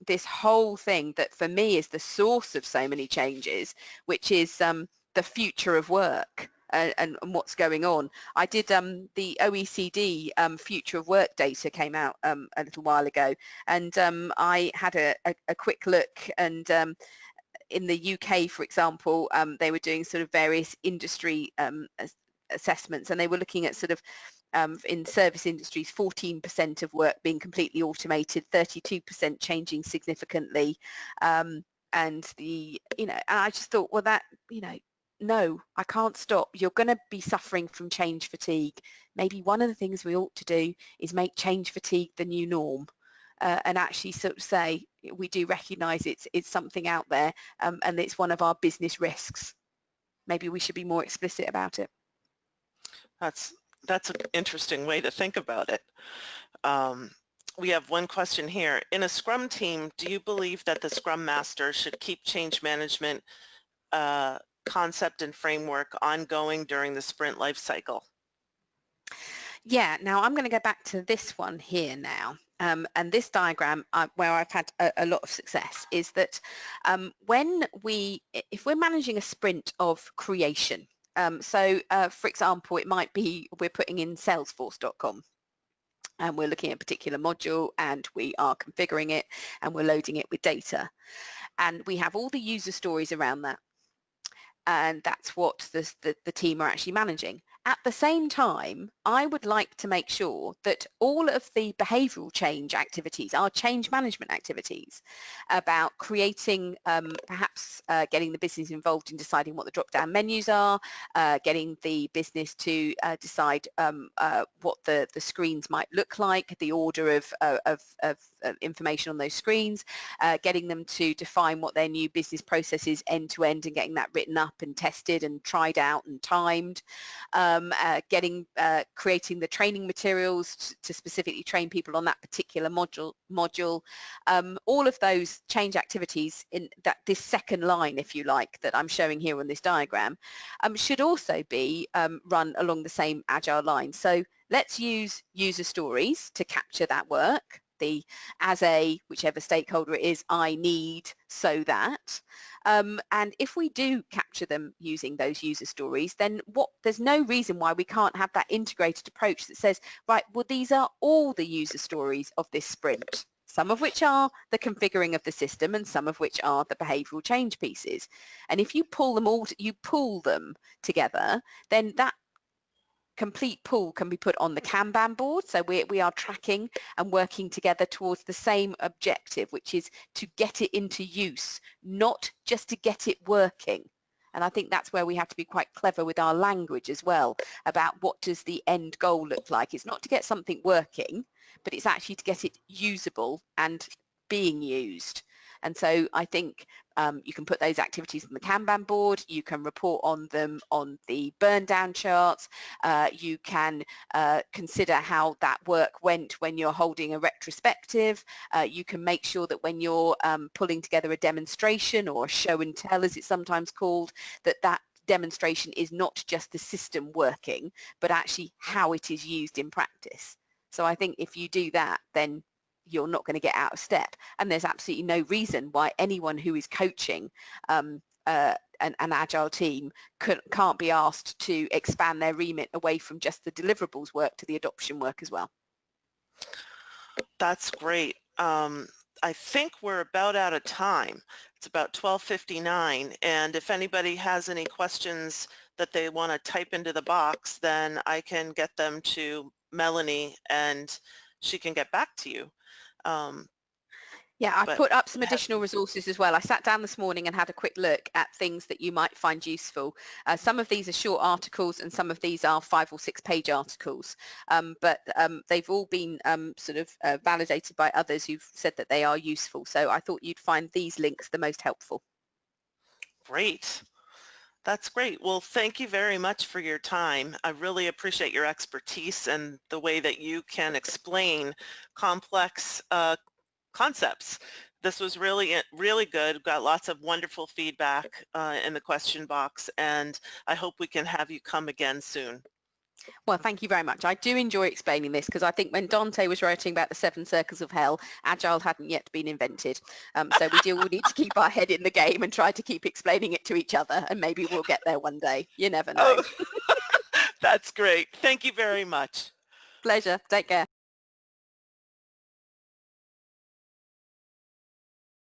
this whole thing that for me is the source of so many changes, which is the future of work and what's going on. I did the OECD future of work data came out a little while ago, and I had a quick look, and in the UK, for example, they were doing sort of various industry assessments, and they were looking at sort of in service industries, 14% of work being completely automated, 32% changing significantly, and I just thought, well, that, no, I can't stop. You're going to be suffering from change fatigue. Maybe one of the things we ought to do is make change fatigue the new norm. And actually sort of say we do recognise it's something out there, and it's one of our business risks. Maybe we should be more explicit about it. That's an interesting way to think about it. We have one question here. In a Scrum team, do you believe that the Scrum Master should keep change management concept and framework ongoing during the sprint life cycle? Yeah, now I'm going to go back to this one here now. And this diagram where I've had a lot of success is that if we're managing a sprint of creation, for example, it might be we're putting in salesforce.com and we're looking at a particular module and we are configuring it and we're loading it with data. And we have all the user stories around that. And that's what the team are actually managing. At the same time, I would like to make sure that all of the behavioural change activities, our change management activities, about creating, perhaps getting the business involved in deciding what the drop-down menus are, getting the business to decide what the screens might look like, the order of information on those screens, getting them to define what their new business process is end to end and getting that written up and tested and tried out and timed, creating the training materials to specifically train people on that particular module. All of those change activities in this second line, if you like, that I'm showing here on this diagram, should also be run along the same agile line. So let's use user stories to capture that work. Whichever stakeholder it is, I need, so that. And if we do capture them using those user stories, then there's no reason why we can't have that integrated approach that says, right, well, these are all the user stories of this sprint, some of which are the configuring of the system and some of which are the behavioural change pieces. And if you pull them together, then that complete pool can be put on the Kanban board. So we are tracking and working together towards the same objective, which is to get it into use, not just to get it working. And I think that's where we have to be quite clever with our language as well, about what does the end goal look like. It's not to get something working, but it's actually to get it usable and being used. And so I think you can put those activities on the Kanban board, you can report on them on the burn down charts, you can consider how that work went when you're holding a retrospective, you can make sure that when you're pulling together a demonstration or a show and tell, as it's sometimes called, that demonstration is not just the system working, but actually how it is used in practice. So I think if you do that, then you're not going to get out of step. And there's absolutely no reason why anyone who is coaching an agile team can't be asked to expand their remit away from just the deliverables work to the adoption work as well. That's great. I think we're about out of time. It's about 12:59, and if anybody has any questions that they want to type into the box, then I can get them to Melanie and she can get back to you. Yeah, I've put up some additional resources as well. I sat down this morning and had a quick look at things that you might find useful. Some of these are short articles and some of these are 5 or 6 page articles, but they've all been sort of validated by others who've said that they are useful. So I thought you'd find these links the most helpful. Great. That's great. Well, thank you very much for your time. I really appreciate your expertise and the way that you can explain complex concepts. This was really good. Got lots of wonderful feedback in the question box, and I hope we can have you come again soon. Well, thank you very much. I do enjoy explaining this because I think when Dante was writing about the 7 circles of hell, Agile hadn't yet been invented. So we do all need to keep our head in the game and try to keep explaining it to each other, and maybe we'll get there one day. You never know. Oh, that's great. Thank you very much. Pleasure. Take care.